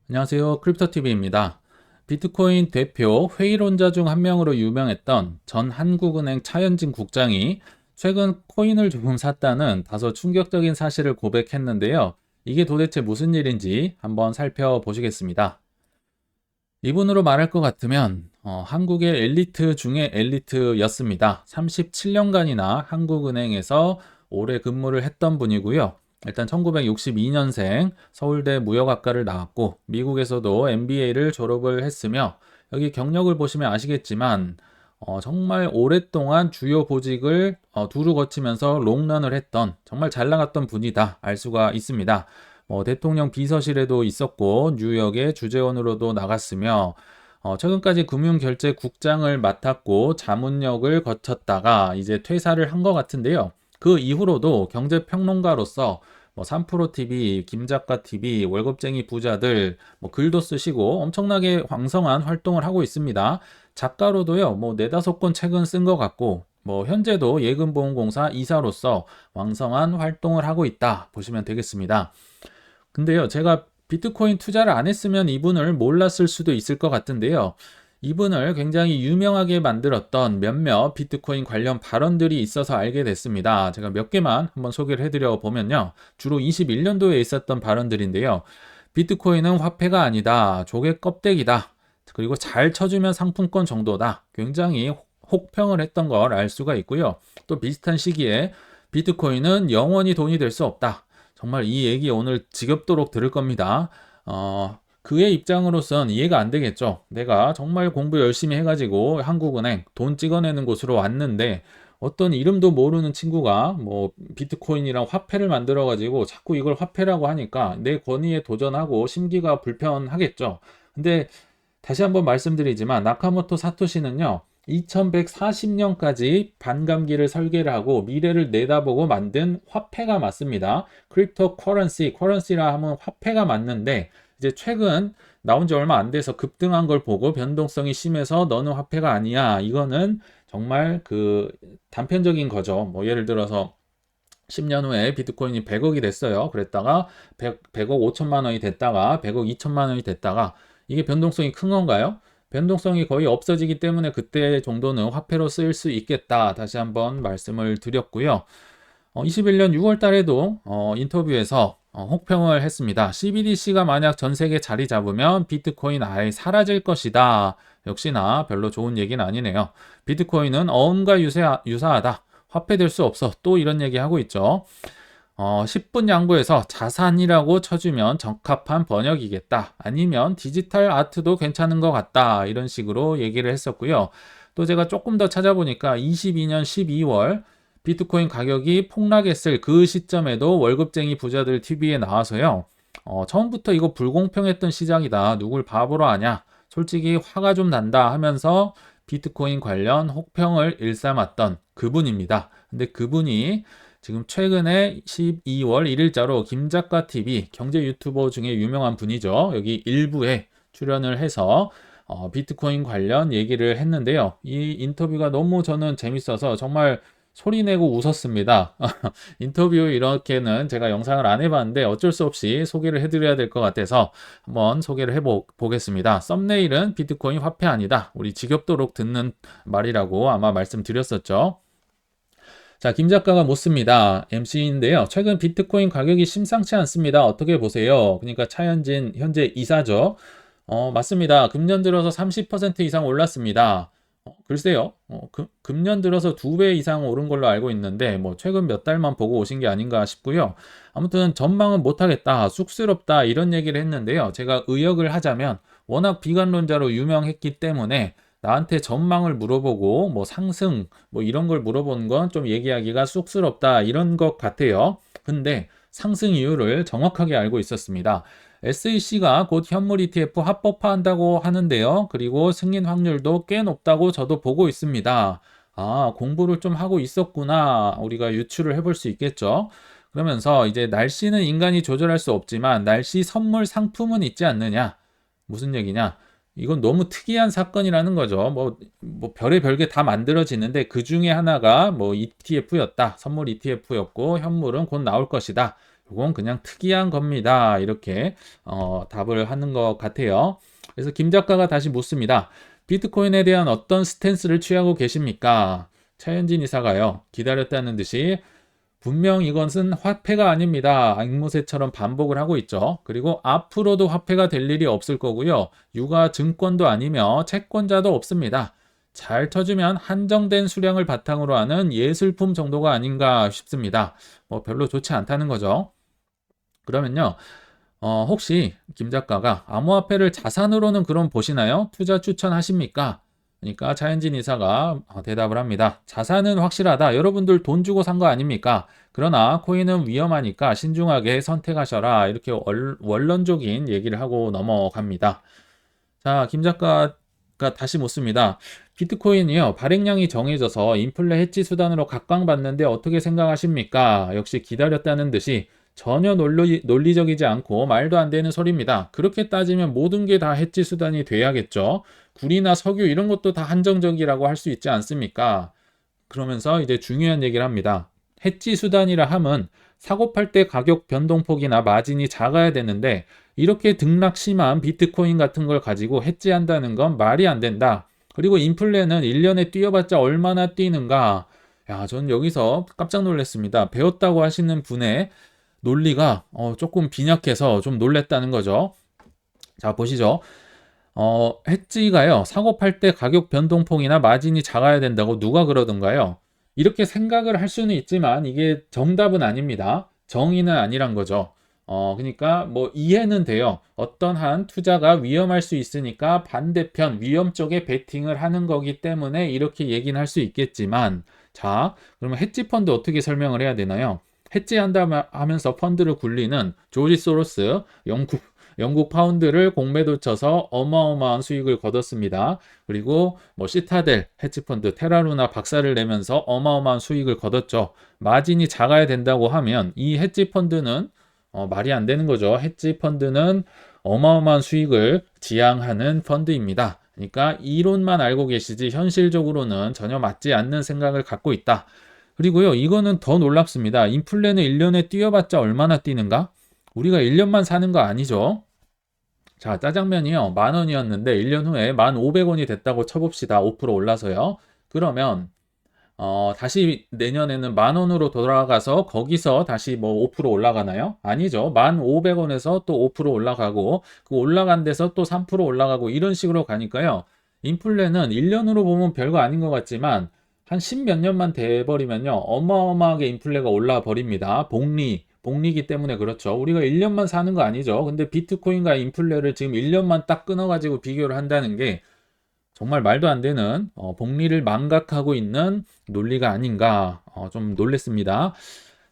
안녕하세요. 크립토TV입니다. 비트코인 대표 회의론자 중 한 명으로 유명했던 전 한국은행 차현진 국장이 최근 코인을 조금 샀다는 다소 충격적인 사실을 고백했는데요. 이게 도대체 무슨 일인지 한번 살펴보시겠습니다. 이분으로 말할 것 같으면 한국의 엘리트 중에 엘리트였습니다. 37년간이나 한국은행에서 오래 근무를 했던 분이고요. 일단 1962년생 서울대 무역학과를 나왔고 미국에서도 MBA를 졸업을 했으며 여기 경력을 보시면 아시겠지만 정말 오랫동안 주요 보직을 두루 거치면서 롱런을 했던 정말 잘 나갔던 분이다 알 수가 있습니다. 대통령 비서실에도 있었고 뉴욕의 주재원으로도 나갔으며 최근까지 금융결제국장을 맡았고 자문역을 거쳤다가 이제 퇴사를 한 것 같은데요. 그 이후로도 경제평론가로서 3프로TV, 김작가TV, 월급쟁이 부자들 글도 쓰시고 엄청나게 왕성한 활동을 하고 있습니다. 작가로도요, 네다섯 권 책은 쓴 것 같고 현재도 예금보험공사 이사로서 왕성한 활동을 하고 있다 보시면 되겠습니다. 근데요, 제가 비트코인 투자를 안 했으면 이분을 몰랐을 수도 있을 것 같은데요. 이분을 굉장히 유명하게 만들었던 몇몇 비트코인 관련 발언들이 있어서 알게 됐습니다. 제가 몇 개만 한번 소개를 해드려 보면요. 주로 21년도에 있었던 발언들인데요. 비트코인은 화폐가 아니다. 조개 껍데기다. 그리고 잘 쳐주면 상품권 정도다. 굉장히 혹평을 했던 걸 알 수가 있고요. 또 비슷한 시기에 비트코인은 영원히 돈이 될 수 없다. 정말 이 얘기 오늘 지겹도록 들을 겁니다. 그의 입장으로선 이해가 안 되겠죠. 내가 정말 공부 열심히 해가지고 한국은행 돈 찍어내는 곳으로 왔는데 어떤 이름도 모르는 친구가 비트코인이랑 화폐를 만들어가지고 자꾸 이걸 화폐라고 하니까 내 권위에 도전하고 심기가 불편하겠죠. 근데 다시 한번 말씀드리지만 나카모토 사토시는요. 2140년까지 반감기를 설계를 하고 미래를 내다보고 만든 화폐가 맞습니다. 크립토 커런시라 하면 화폐가 맞는데 이제 최근 나온 지 얼마 안 돼서 급등한 걸 보고 변동성이 심해서 너는 화폐가 아니야. 이거는 정말 그 단편적인 거죠. 예를 들어서 10년 후에 비트코인이 100억이 됐어요. 그랬다가 100억 5천만 원이 됐다가 100억 2천만 원이 됐다가 이게 변동성이 큰 건가요? 변동성이 거의 없어지기 때문에 그때 정도는 화폐로 쓰일 수 있겠다. 다시 한번 말씀을 드렸고요. 21년 6월 달에도 인터뷰에서 혹평을 했습니다. CBDC가 만약 전 세계 자리 잡으면 비트코인 아예 사라질 것이다. 역시나 별로 좋은 얘기는 아니네요. 비트코인은 어음과 유사하다. 화폐될 수 없어. 또 이런 얘기 하고 있죠. 10분 양보해서 자산이라고 쳐주면 적합한 번역이겠다. 아니면 디지털 아트도 괜찮은 것 같다. 이런 식으로 얘기를 했었고요. 또 제가 조금 더 찾아보니까 22년 12월 비트코인 가격이 폭락했을 그 시점에도 월급쟁이 부자들 TV에 나와서요. 처음부터 이거 불공평했던 시장이다. 누굴 바보로 하냐. 솔직히 화가 좀 난다 하면서 비트코인 관련 혹평을 일삼았던 그분입니다. 근데 그분이 지금 최근에 12월 1일자로 김작가TV 경제 유튜버 중에 유명한 분이죠. 여기 일부에 출연을 해서 비트코인 관련 얘기를 했는데요. 이 인터뷰가 너무 저는 재밌어서 정말 소리내고 웃었습니다. 인터뷰 이렇게는 제가 영상을 안 해봤는데 어쩔 수 없이 소개를 해드려야 될 것 같아서 한번 소개를 해보겠습니다. 썸네일은 비트코인 화폐 아니다. 우리 지겹도록 듣는 말이라고 아마 말씀드렸었죠. 자, 김 작가가 묻습니다. MC인데요. 최근 비트코인 가격이 심상치 않습니다. 어떻게 보세요? 그러니까 차현진 현재 이사죠. 맞습니다. 금년 들어서 30% 이상 올랐습니다. 글쎄요. 금년 들어서 2배 이상 오른 걸로 알고 있는데 최근 몇 달만 보고 오신 게 아닌가 싶고요. 아무튼 전망은 못하겠다. 쑥스럽다. 이런 얘기를 했는데요. 제가 의역을 하자면 워낙 비관론자로 유명했기 때문에 나한테 전망을 물어보고 상승 이런 걸 물어보는 건 좀 얘기하기가 쑥스럽다 이런 것 같아요. 근데 상승 이유를 정확하게 알고 있었습니다. SEC가 곧 현물 ETF 합법화한다고 하는데요. 그리고 승인 확률도 꽤 높다고 저도 보고 있습니다. 아, 공부를 좀 하고 있었구나. 우리가 유추를 해볼 수 있겠죠. 그러면서 이제 날씨는 인간이 조절할 수 없지만 날씨 선물 상품은 있지 않느냐. 무슨 얘기냐? 이건 너무 특이한 사건이라는 거죠. 별의 별게 다 만들어지는데 그 중에 하나가 ETF였다. 선물 ETF였고 현물은 곧 나올 것이다. 이건 그냥 특이한 겁니다. 이렇게 답을 하는 것 같아요. 그래서 김 작가가 다시 묻습니다. 비트코인에 대한 어떤 스탠스를 취하고 계십니까? 차현진 이사가요. 기다렸다는 듯이 분명 이것은 화폐가 아닙니다. 앵무새처럼 반복을 하고 있죠. 그리고 앞으로도 화폐가 될 일이 없을 거고요. 유가 증권도 아니며 채권자도 없습니다. 잘 터주면 한정된 수량을 바탕으로 하는 예술품 정도가 아닌가 싶습니다. 뭐 별로 좋지 않다는 거죠. 그러면요. 혹시 김 작가가 암호화폐를 자산으로는 그럼 보시나요? 투자 추천하십니까? 그러니까 차현진 이사가 대답을 합니다. 자산은 확실하다. 여러분들 돈 주고 산 거 아닙니까? 그러나 코인은 위험하니까 신중하게 선택하셔라. 이렇게 원론적인 얘기를 하고 넘어갑니다. 자, 김 작가가 다시 묻습니다. 비트코인이요. 발행량이 정해져서 인플레 해지 수단으로 각광받는데 어떻게 생각하십니까? 역시 기다렸다는 듯이 전혀 논리적이지 않고 말도 안 되는 소리입니다. 그렇게 따지면 모든 게 다 해지 수단이 돼야겠죠. 구리나 석유 이런 것도 다 한정적이라고 할 수 있지 않습니까? 그러면서 이제 중요한 얘기를 합니다. 해지 수단이라 함은 사고 팔 때 가격 변동폭이나 마진이 작아야 되는데 이렇게 등락 심한 비트코인 같은 걸 가지고 해지한다는 건 말이 안 된다. 그리고 인플레는 1년에 뛰어봤자 얼마나 뛰는가? 야, 전 여기서 깜짝 놀랐습니다. 배웠다고 하시는 분의 논리가 조금 빈약해서 좀 놀랬다는 거죠. 자, 보시죠. 해지가요. 사고 팔 때 가격 변동폭이나 마진이 작아야 된다고 누가 그러던가요? 이렇게 생각을 할 수는 있지만 이게 정답은 아닙니다. 정의는 아니란 거죠. 그러니까 뭐 이해는 돼요. 어떤 한 투자가 위험할 수 있으니까 반대편 위험 쪽에 베팅을 하는 거기 때문에 이렇게 얘기는 할 수 있겠지만 자, 그러면 헤지 펀드 어떻게 설명을 해야 되나요? 해지한다 하면서 펀드를 굴리는 조지 소로스 영국 파운드를 공매도 쳐서 어마어마한 수익을 거뒀습니다. 그리고 뭐 시타델 헤지펀드 테라루나 박살을 내면서 어마어마한 수익을 거뒀죠. 마진이 작아야 된다고 하면 이 헤지펀드는 말이 안 되는 거죠. 헤지펀드는 어마어마한 수익을 지향하는 펀드입니다. 그러니까 이론만 알고 계시지 현실적으로는 전혀 맞지 않는 생각을 갖고 있다. 그리고요, 이거는 더 놀랍습니다. 인플레는 1년에 뛰어봤자 얼마나 뛰는가? 우리가 1년만 사는 거 아니죠? 자, 짜장면이요. 10,000원이었는데 1년 후에 1,500원이 됐다고 쳐봅시다. 5% 올라서요. 그러면 다시 내년에는 10,000원으로 돌아가서 거기서 다시 뭐 5% 올라가나요? 아니죠. 1,500원에서 또 5% 올라가고 그 올라간 데서 또 3% 올라가고 이런 식으로 가니까요. 인플레는 1년으로 보면 별거 아닌 것 같지만 한 10몇 년만 돼버리면요. 어마어마하게 인플레가 올라 버립니다. 복리기 때문에 그렇죠. 우리가 1년만 사는 거 아니죠. 근데 비트코인과 인플레를 지금 1년만 딱 끊어가지고 비교를 한다는 게 정말 말도 안 되는 복리를 망각하고 있는 논리가 아닌가 좀 놀랬습니다.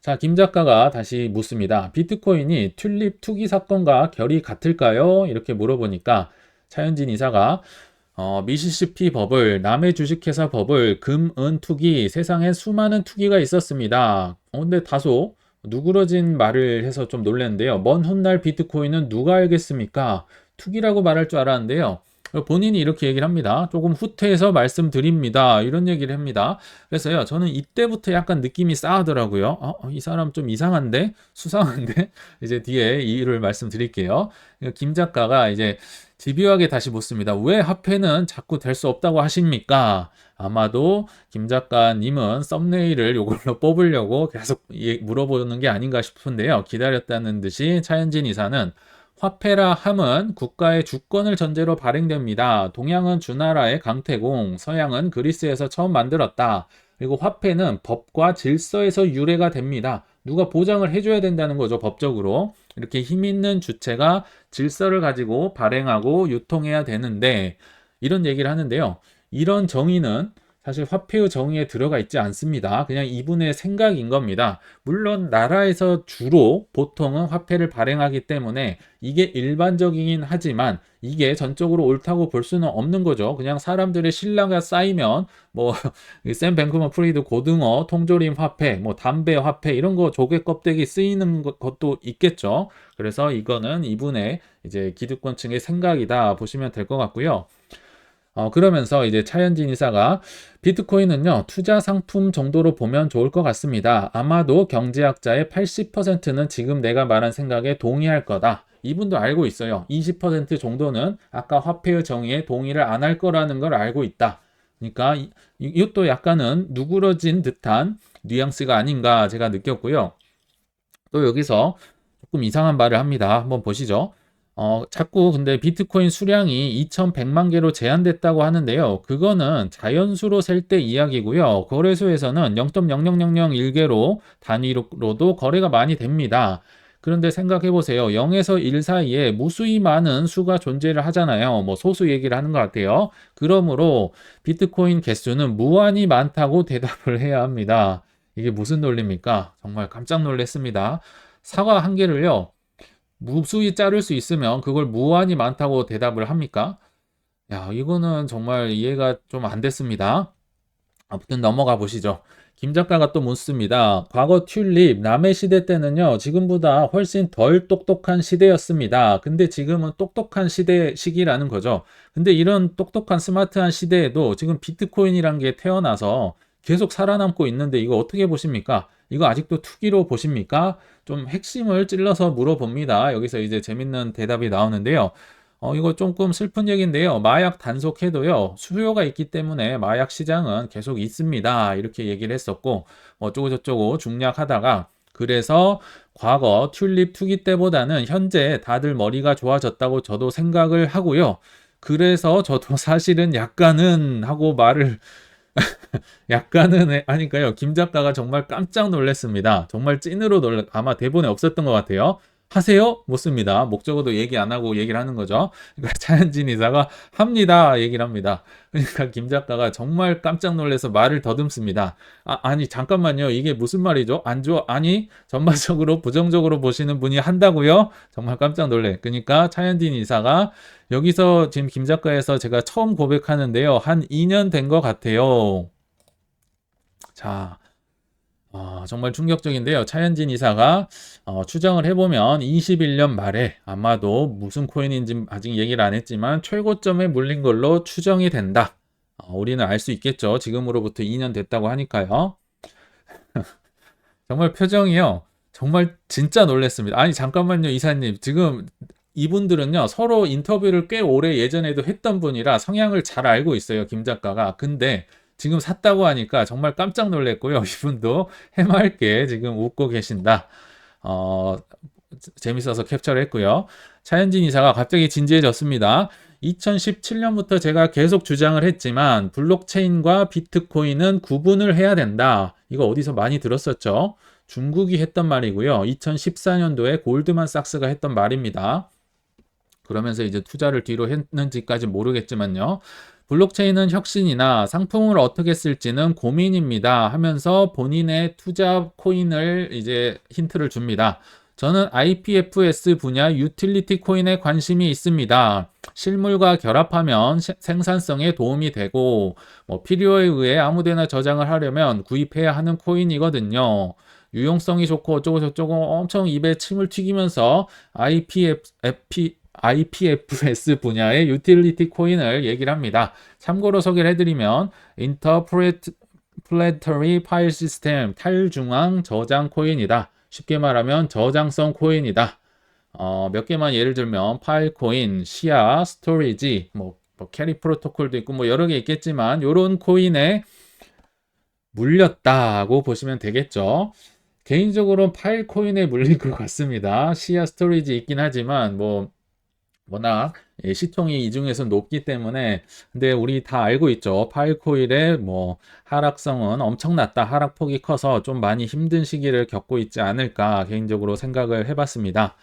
자, 김 작가가 다시 묻습니다. 비트코인이 튤립 투기 사건과 결이 같을까요? 이렇게 물어보니까 차현진 이사가 미시시피 버블, 남의 주식회사 버블, 금, 은 투기, 세상에 수많은 투기가 있었습니다. 근데 다소 누그러진 말을 해서 좀 놀랐는데요. 먼 훗날 비트코인은 누가 알겠습니까? 투기라고 말할 줄 알았는데요. 본인이 이렇게 얘기를 합니다. 조금 후퇴해서 말씀드립니다. 이런 얘기를 합니다. 그래서요, 저는 이때부터 약간 느낌이 싸하더라고요. 이 사람 좀 이상한데? 수상한데? 이제 뒤에 이유를 말씀드릴게요. 김 작가가 이제 집요하게 다시 묻습니다. 왜 화폐는 자꾸 될 수 없다고 하십니까? 아마도 김 작가님은 썸네일을 이걸로 뽑으려고 계속 물어보는 게 아닌가 싶은데요. 기다렸다는 듯이 차현진 이사는 화폐라 함은 국가의 주권을 전제로 발행됩니다. 동양은 주나라의 강태공, 서양은 그리스에서 처음 만들었다. 그리고 화폐는 법과 질서에서 유래가 됩니다. 누가 보장을 해줘야 된다는 거죠, 법적으로. 이렇게 힘 있는 주체가 질서를 가지고 발행하고 유통해야 되는데, 이런 얘기를 하는데요. 이런 정의는 사실 화폐의 정의에 들어가 있지 않습니다. 그냥 이분의 생각인 겁니다. 물론 나라에서 주로 보통은 화폐를 발행하기 때문에 이게 일반적이긴 하지만 이게 전적으로 옳다고 볼 수는 없는 거죠. 그냥 사람들의 신뢰가 쌓이면 뭐 샘 뱅크먼 프리드 고등어, 통조림 화폐, 뭐 담배 화폐 이런 거 조개 껍데기 쓰이는 것도 있겠죠. 그래서 이거는 이분의 이제 기득권층의 생각이다 보시면 될 것 같고요. 그러면서 이제 차현진 이사가 비트코인은요, 투자 상품 정도로 보면 좋을 것 같습니다. 아마도 경제학자의 80%는 지금 내가 말한 생각에 동의할 거다. 이분도 알고 있어요. 20% 정도는 아까 화폐의 정의에 동의를 안 할 거라는 걸 알고 있다. 그러니까 이것도 약간은 누그러진 듯한 뉘앙스가 아닌가 제가 느꼈고요. 또 여기서 조금 이상한 말을 합니다. 한번 보시죠. 자꾸 근데 비트코인 수량이 2100만 개로 제한됐다고 하는데요. 그거는 자연수로 셀 때 이야기고요. 거래소에서는 0.00001개로 단위로도 거래가 많이 됩니다. 그런데 생각해 보세요. 0에서 1 사이에 무수히 많은 수가 존재를 하잖아요. 뭐 소수 얘기를 하는 것 같아요. 그러므로 비트코인 개수는 무한히 많다고 대답을 해야 합니다. 이게 무슨 논리입니까? 정말 깜짝 놀랐습니다. 사과 한 개를요, 무수히 자를 수 있으면 그걸 무한히 많다고 대답을 합니까? 야, 이거는 정말 이해가 좀 안 됐습니다. 아무튼 넘어가 보시죠. 김 작가가 또 묻습니다. 과거 튤립, 남의 시대 때는요, 지금보다 훨씬 덜 똑똑한 시대였습니다. 근데 지금은 똑똑한 시기라는 거죠. 근데 이런 똑똑한 스마트한 시대에도 지금 비트코인이란 게 태어나서 계속 살아남고 있는데 이거 어떻게 보십니까? 이거 아직도 투기로 보십니까? 좀 핵심을 찔러서 물어봅니다. 여기서 이제 재밌는 대답이 나오는데요. 이거 조금 슬픈 얘기인데요. 마약 단속해도요, 수요가 있기 때문에 마약 시장은 계속 있습니다. 이렇게 얘기를 했었고, 어쩌고저쩌고 중략하다가, 그래서 과거 튤립 투기 때보다는 현재 다들 머리가 좋아졌다고 저도 생각을 하고요. 그래서 저도 사실은 약간은 하고 말을 약간은 하니까요. 김 작가가 정말 깜짝 놀랐습니다. 정말 찐으로 아마 대본에 없었던 것 같아요. 하세요? 묻습니다. 목적어도 얘기 안 하고 얘기를 하는 거죠. 그러니까 차현진 이사가 합니다. 얘기를 합니다. 그러니까 김 작가가 정말 깜짝 놀라서 말을 더듬습니다. 아니, 잠깐만요. 이게 무슨 말이죠? 안 좋아? 아니, 전반적으로 부정적으로 보시는 분이 한다고요? 정말 깜짝 놀래. 그러니까 차현진 이사가 여기서 지금 김 작가에서 제가 처음 고백하는데요. 한 2년 된 것 같아요. 자, 정말 충격적인데요. 차현진 이사가 추정을 해보면 21년 말에 아마도 무슨 코인인지 아직 얘기를 안 했지만 최고점에 물린 걸로 추정이 된다. 우리는 알 수 있겠죠. 지금으로부터 2년 됐다고 하니까요. 정말 표정이요. 정말 진짜 놀랐습니다. 아니, 잠깐만요, 이사님. 지금 이분들은요, 서로 인터뷰를 꽤 오래 예전에도 했던 분이라 성향을 잘 알고 있어요, 김 작가가. 근데 지금 샀다고 하니까 정말 깜짝 놀랐고요. 이분도 해맑게 지금 웃고 계신다. 어, 재밌어서 캡처를 했고요. 차현진 이사가 갑자기 진지해졌습니다. 2017년부터 제가 계속 주장을 했지만 블록체인과 비트코인은 구분을 해야 된다. 이거 어디서 많이 들었었죠? 중국이 했던 말이고요. 2014년도에 골드만삭스가 했던 말입니다. 그러면서 이제 투자를 뒤로 했는지까지 모르겠지만요. 블록체인은 혁신이나 상품을 어떻게 쓸지는 고민입니다 하면서 본인의 투자 코인을 이제 힌트를 줍니다. 저는 IPFS 분야 유틸리티 코인에 관심이 있습니다. 실물과 결합하면 생산성에 도움이 되고 필요에 의해 아무데나 저장을 하려면 구입해야 하는 코인이거든요. 유용성이 좋고 어쩌고저쩌고 엄청 입에 침을 튀기면서 IPFS 분야의 유틸리티 코인을 얘기를 합니다. 참고로 소개를 해드리면 Interplanetary File System 탈중앙 저장 코인이다. 쉽게 말하면 저장성 코인이다. 몇 개만 예를 들면 파일 코인, 시아, 스토리지, 캐리 프로토콜도 있고 여러 개 있겠지만 이런 코인에 물렸다고 보시면 되겠죠. 개인적으로 파일 코인에 물릴 것 같습니다. 시아 스토리지 있긴 하지만 워낙 시총이 이 중에서 높기 때문에 근데 우리 다 알고 있죠. 파일코인의 하락성은 엄청났다. 하락폭이 커서 좀 많이 힘든 시기를 겪고 있지 않을까 개인적으로 생각을 해봤습니다.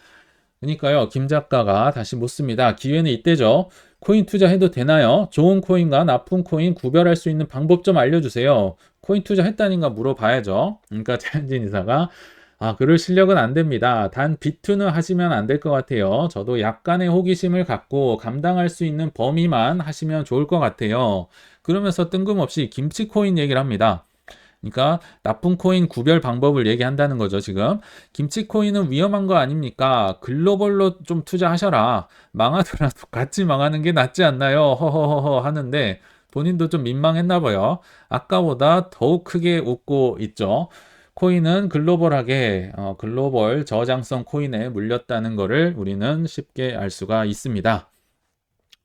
그러니까요. 김 작가가 다시 묻습니다. 기회는 이때죠. 코인 투자해도 되나요? 좋은 코인과 나쁜 코인 구별할 수 있는 방법 좀 알려주세요. 코인 투자했다는가 물어봐야죠. 그러니까 차현진 이사가 그럴 실력은 안 됩니다. 단 비투는 하시면 안 될 것 같아요. 저도 약간의 호기심을 갖고 감당할 수 있는 범위만 하시면 좋을 것 같아요. 그러면서 뜬금없이 김치코인 얘기를 합니다. 그러니까 나쁜 코인 구별 방법을 얘기한다는 거죠, 지금. 김치 코인은 위험한 거 아닙니까? 글로벌로 좀 투자하셔라. 망하더라도 같이 망하는 게 낫지 않나요? 허허허허 하는데 본인도 좀 민망했나 봐요. 아까보다 더욱 크게 웃고 있죠. 코인은 글로벌하게 글로벌 저장성 코인에 물렸다는 것을 우리는 쉽게 알 수가 있습니다.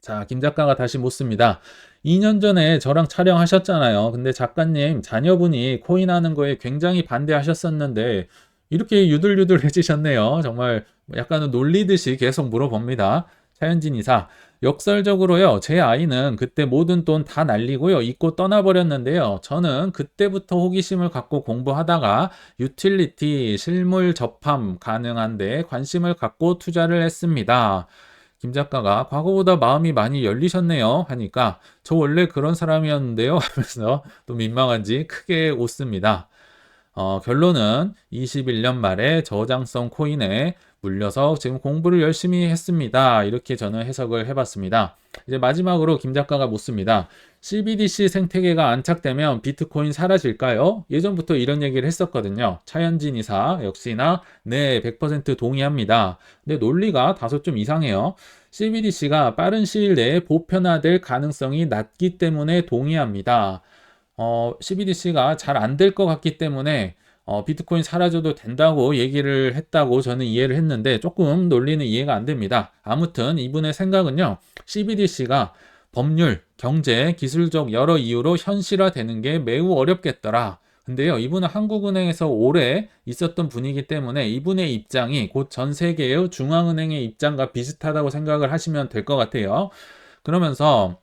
자, 김 작가가 다시 묻습니다. 2년 전에 저랑 촬영하셨잖아요. 근데 작가님, 자녀분이 코인 하는 거에 굉장히 반대하셨었는데, 이렇게 유들유들해지셨네요. 정말 약간은 놀리듯이 계속 물어봅니다. 차현진 이사, 역설적으로요, 제 아이는 그때 모든 돈 다 날리고요, 잊고 떠나버렸는데요. 저는 그때부터 호기심을 갖고 공부하다가 유틸리티, 실물 접함 가능한데 관심을 갖고 투자를 했습니다. 김 작가가 과거보다 마음이 많이 열리셨네요 하니까 저 원래 그런 사람이었는데요 하면서 또 민망한지 크게 웃습니다. 결론은 21년 말에 저장성 코인에 물려서 지금 공부를 열심히 했습니다. 이렇게 저는 해석을 해봤습니다. 이제 마지막으로 김 작가가 묻습니다. CBDC 생태계가 안착되면 비트코인 사라질까요? 예전부터 이런 얘기를 했었거든요. 차현진 이사 역시나 네, 100% 동의합니다. 근데 논리가 다소 좀 이상해요. CBDC가 빠른 시일 내에 보편화될 가능성이 낮기 때문에 동의합니다. CBDC가 잘 안 될 것 같기 때문에 비트코인 사라져도 된다고 얘기를 했다고 저는 이해를 했는데 조금 논리는 이해가 안 됩니다. 아무튼 이분의 생각은요. CBDC가 법률, 경제, 기술적 여러 이유로 현실화되는 게 매우 어렵겠더라. 근데요, 이분은 한국은행에서 오래 있었던 분이기 때문에 이분의 입장이 곧 전 세계의 중앙은행의 입장과 비슷하다고 생각을 하시면 될 것 같아요. 그러면서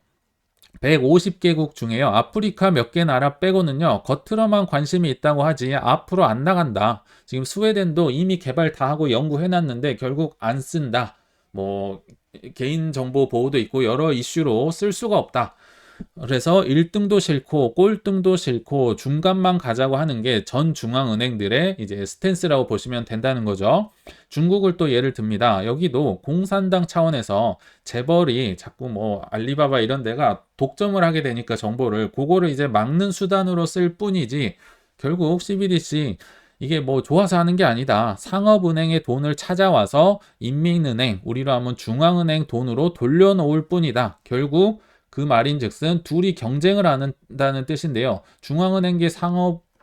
150개국 중에요. 아프리카 몇 개 나라 빼고는요. 겉으로만 관심이 있다고 하지 앞으로 안 나간다. 지금 스웨덴도 이미 개발 다 하고 연구해놨는데 결국 안 쓴다. 뭐 개인정보 보호도 있고 여러 이슈로 쓸 수가 없다. 그래서 1등도 싫고 꼴등도 싫고 중간만 가자고 하는 게 전 중앙은행들의 이제 스탠스라고 보시면 된다는 거죠. 중국을 또 예를 듭니다. 여기도 공산당 차원에서 재벌이 자꾸 뭐 알리바바 이런 데가 독점을 하게 되니까 정보를 그거를 이제 막는 수단으로 쓸 뿐이지 결국 CBDC 이게 뭐 좋아서 하는 게 아니다. 상업은행의 돈을 찾아와서 인민은행, 우리로 하면 중앙은행 돈으로 돌려놓을 뿐이다. 결국 그 말인즉슨 둘이 경쟁을 한다는 뜻인데요.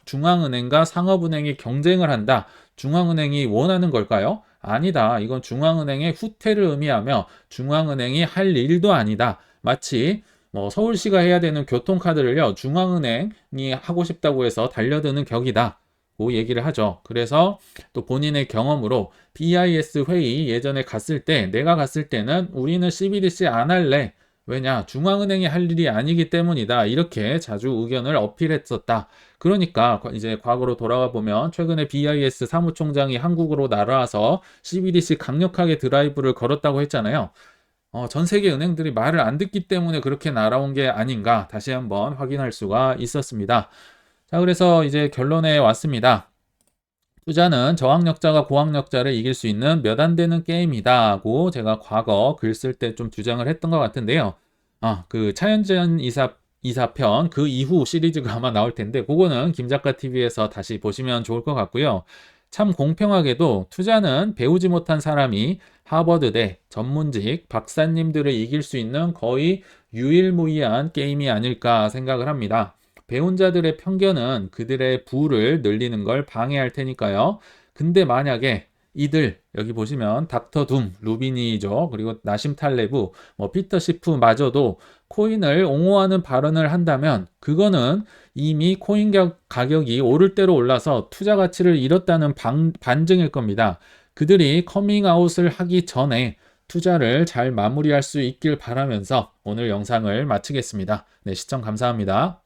중앙은행과 상업은행이 경쟁을 한다. 중앙은행이 원하는 걸까요? 아니다. 이건 중앙은행의 후퇴를 의미하며 중앙은행이 할 일도 아니다. 마치 뭐 서울시가 해야 되는 교통카드를요. 중앙은행이 하고 싶다고 해서 달려드는 격이다. 고 얘기를 하죠. 그래서 또 본인의 경험으로 BIS 회의 예전에 갔을 때 내가 갔을 때는 우리는 CBDC 안 할래. 왜냐? 중앙은행이 할 일이 아니기 때문이다. 이렇게 자주 의견을 어필했었다. 그러니까 이제 과거로 돌아가 보면 최근에 BIS 사무총장이 한국으로 날아와서 CBDC 강력하게 드라이브를 걸었다고 했잖아요. 전 세계 은행들이 말을 안 듣기 때문에 그렇게 날아온 게 아닌가 다시 한번 확인할 수가 있었습니다. 자, 그래서 이제 결론에 왔습니다. 투자는 저학력자가 고학력자를 이길 수 있는 몇 안 되는 게임이다고 제가 과거 글 쓸 때 좀 주장을 했던 것 같은데요. 그 차현진 이사편 그 이후 시리즈가 아마 나올 텐데 그거는 김작가 TV에서 다시 보시면 좋을 것 같고요. 참 공평하게도 투자는 배우지 못한 사람이 하버드대 전문직 박사님들을 이길 수 있는 거의 유일무이한 게임이 아닐까 생각을 합니다. 배운 자들의 편견은 그들의 부를 늘리는 걸 방해할 테니까요. 근데 만약에 이들 여기 보시면 닥터 둠, 루비니죠. 그리고 나심 탈레브, 뭐 피터 시프마저도 코인을 옹호하는 발언을 한다면 그거는 이미 코인 가격이 오를 대로 올라서 투자 가치를 잃었다는 반증일 겁니다. 그들이 커밍아웃을 하기 전에 투자를 잘 마무리할 수 있길 바라면서 오늘 영상을 마치겠습니다. 네, 시청 감사합니다.